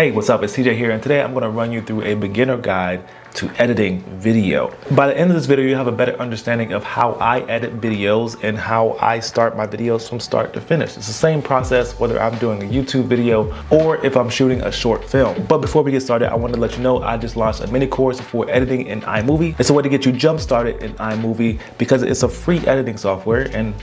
Hey, what's up? It's TJ here, and today I'm going to run you through a beginner guide to editing video. By the end of this video, you have a better understanding of how I edit videos and how I start my videos from start to finish. It's the same process whether I'm doing a YouTube video or if I'm shooting a short film. But before we get started, I want to let you know I just launched a mini course for editing in Imovie. It's a way to get you jump started in Imovie because it's a free editing software, and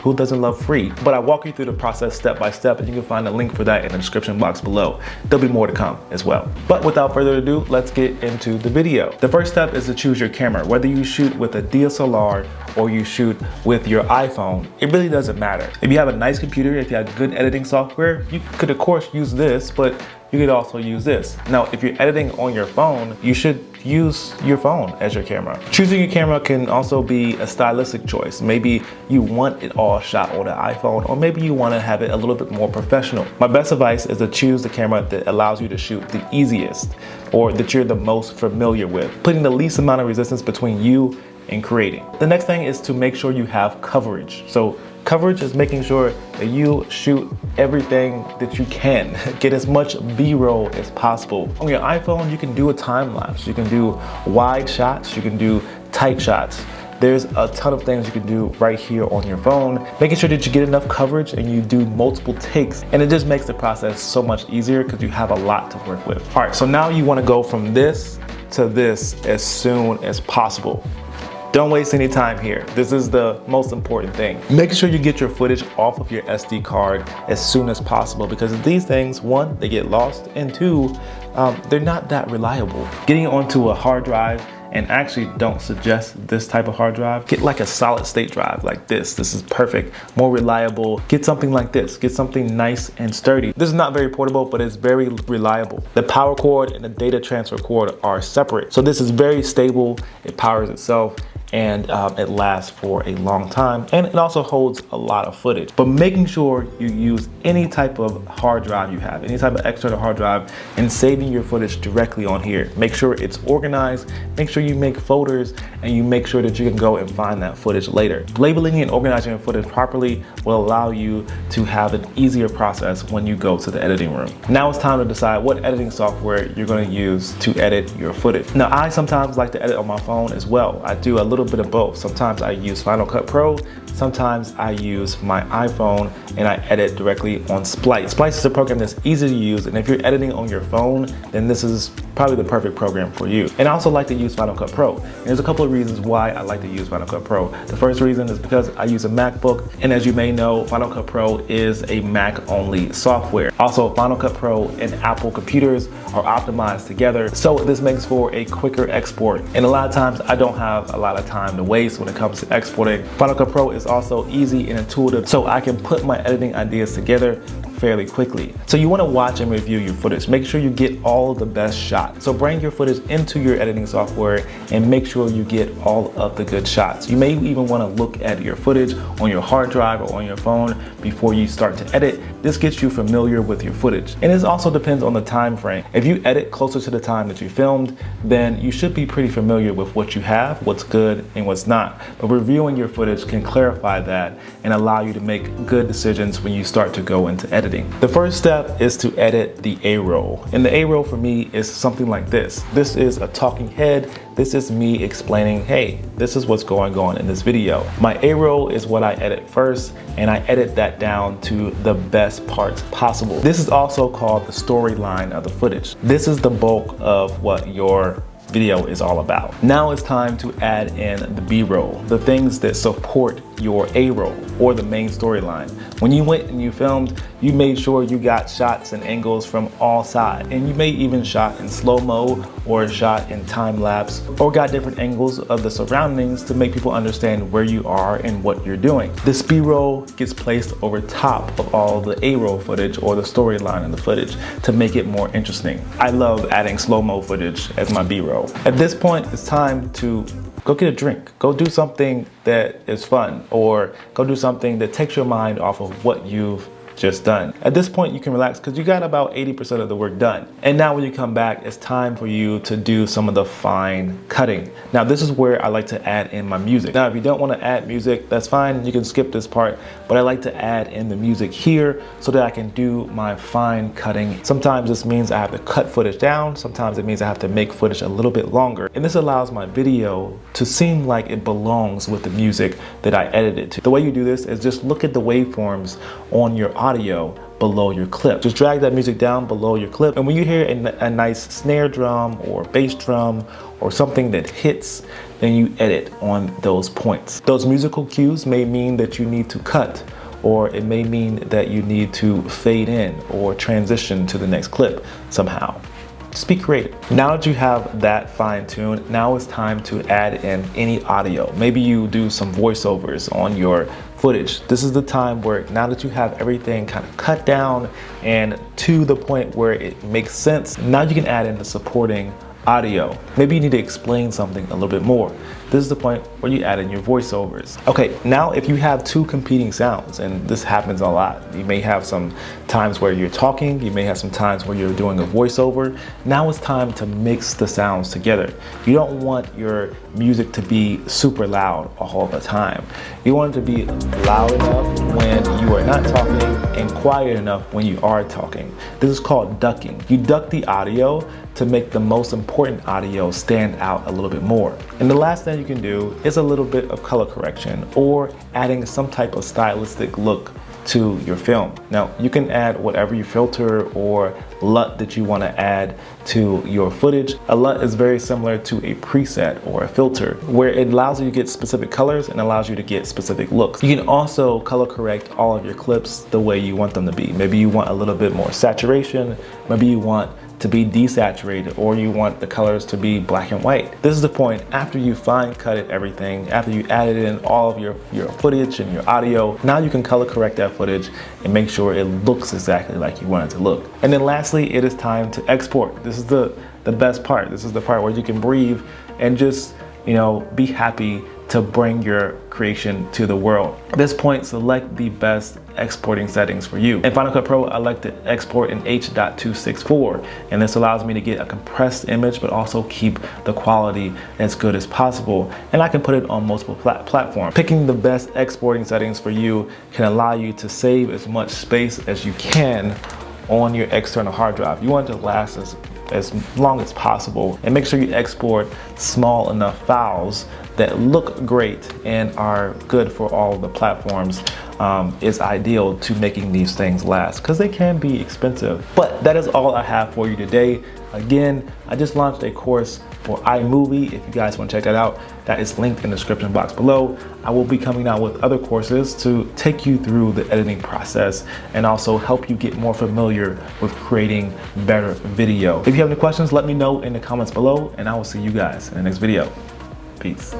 who doesn't love free? But I walk you through the process step by step, and you can find a link for that in the description box below. There'll be more to come as well. But without further ado, let's get into the video. The first step is to choose your camera. Whether you shoot with a DSLR or you shoot with your iPhone, it really doesn't matter. If you have a nice computer, if you have good editing software, you could of course use this, but you could also use this. Now, if you're editing on your phone, you should use your phone as your camera. Choosing your camera can also be a stylistic choice. Maybe you want it all shot on an iPhone, or maybe you want to have it a little bit more professional. My best advice is to choose the camera that allows you to shoot the easiest, or that you're the most familiar with, putting the least amount of resistance between you and creating. The next thing is to make sure you have coverage. So coverage is making sure that you shoot everything that you can. Get as much B-roll as possible. On your iPhone, you can do a time lapse. You can do wide shots. You can do tight shots. There's a ton of things you can do right here on your phone, making sure that you get enough coverage and you do multiple takes. And it just makes the process so much easier because you have a lot to work with. All right, so now you want to go from this to this as soon as possible. Don't waste any time here. This is the most important thing. Make sure you get your footage off of your SD card as soon as possible, because these things, one, they get lost, and two, they're not that reliable. Getting onto a hard drive, and actually don't suggest this type of hard drive. Get like a solid state drive like this. This is perfect, more reliable. Get something like this. Get something nice and sturdy. This is not very portable, but it's very reliable. The power cord and the data transfer cord are separate. So this is very stable. It powers itself, and it lasts for a long time, and it also holds a lot of footage. But making sure you use any type of hard drive you have, any type of external hard drive, and saving your footage directly on here. Make sure it's organized, make sure you make folders, and you make sure that you can go and find that footage later. Labeling and organizing your footage properly will allow you to have an easier process when you go to the editing room. Now it's time to decide what editing software you're going to use to edit your footage. Now, I sometimes like to edit on my phone as well. I do a little bit of both. Sometimes I use Final Cut Pro, sometimes I use my iPhone and I edit directly on Splice. Splice is a program that's easy to use, and if you're editing on your phone, then this is probably the perfect program for you. And I also like to use Final Cut Pro. And there's a couple of reasons why I like to use Final Cut Pro. The first reason is because I use a MacBook, and as you may know, Final Cut Pro is a Mac-only software. Also, Final Cut Pro and Apple computers are optimized together, so this makes for a quicker export. And a lot of times I don't have a lot of time to waste when it comes to exporting. Final Cut Pro is also easy and intuitive, so I can put my editing ideas together fairly quickly. So you want to watch and review your footage. Make sure you get all of the best shots. So bring your footage into your editing software and make sure you get all of the good shots. You may even want to look at your footage on your hard drive or on your phone before you start to edit. This gets you familiar with your footage. And this also depends on the time frame. If you edit closer to the time that you filmed, then you should be pretty familiar with what you have, what's good and what's not. But reviewing your footage can clarify that and allow you to make good decisions when you start to go into editing. The first step is to edit the A-roll. And the A-roll for me is something like this. This is a talking head. This is me explaining, hey, this is what's going on in this video. My A-roll is what I edit first, and I edit that down to the best parts possible. This is also called the storyline of the footage. This is the bulk of what your video is all about. Now it's time to add in the B-roll, the things that support your A-roll or the main storyline. When you went and you filmed, you made sure you got shots and angles from all sides, and you may even shot in slow-mo or shot in time lapse, or got different angles of the surroundings to make people understand where you are and what you're doing. This B-roll gets placed over top of all the A-roll footage or the storyline of the footage to make it more interesting. I love adding slow-mo footage as my B-roll. At this point, it's time to go get a drink. Go do something that is fun, or go do something that takes your mind off of what you've just done. At this point, you can relax because you got about 80% of the work done. And now when you come back, it's time for you to do some of the fine cutting. Now, this is where I like to add in my music. Now, if you don't want to add music, that's fine. You can skip this part, but I like to add in the music here so that I can do my fine cutting. Sometimes this means I have to cut footage down. Sometimes it means I have to make footage a little bit longer. And this allows my video to seem like it belongs with the music that I edited to. The way you do this is just look at the waveforms on your audio below your clip. Just drag that music down below your clip. And when you hear a nice snare drum or bass drum or something that hits, then you edit on those points. Those musical cues may mean that you need to cut, or it may mean that you need to fade in or transition to the next clip somehow. Just be creative. Now that you have that fine-tuned, now it's time to add in any audio. Maybe you do some voiceovers on your footage. This is the time where now that you have everything kind of cut down and to the point where it makes sense, now you can add in the supporting audio. Maybe you need to explain something a little bit more. This is the point where you add in your voiceovers. Okay, now if you have two competing sounds, and this happens a lot, you may have some times where you're talking, you may have some times where you're doing a voiceover. Now it's time to mix the sounds together. You don't want your music to be super loud all the time. You want it to be loud enough when you are not talking and quiet enough when you are talking. This is called ducking. You duck the audio to make the most important audio stand out a little bit more. And the last thing you can do is a little bit of color correction or adding some type of stylistic look to your film. Now, you can add whatever you filter or LUT that you want to add to your footage. A LUT is very similar to a preset or a filter where it allows you to get specific colors and allows you to get specific looks. You can also color correct all of your clips the way you want them to be. Maybe you want a little bit more saturation, maybe you want to be desaturated, or you want the colors to be black and white. This is the point after you fine cutted everything, after you added in all of your footage and your audio, now you can color correct that footage and make sure it looks exactly like you want it to look. And then lastly, it is time to export. This is the best part. This is the part where you can breathe and just, be happy to bring your creation to the world. At this point, select the best exporting settings for you. In Final Cut Pro, I like to export in H.264, and this allows me to get a compressed image, but also keep the quality as good as possible. And I can put it on multiple platforms. Picking the best exporting settings for you can allow you to save as much space as you can on your external hard drive. You want it to last as long as possible, and make sure you export small enough files that look great and are good for all the platforms. Is ideal to making these things last because they can be expensive. But that is all I have for you today. Again, I just launched a course for Imovie. If you guys want to check that out, that is linked in the description box below. I will be coming out with other courses to take you through the editing process and also help you get more familiar with creating better video. If you have any questions, let me know in the comments below, and I will see you guys in the next video. Peace.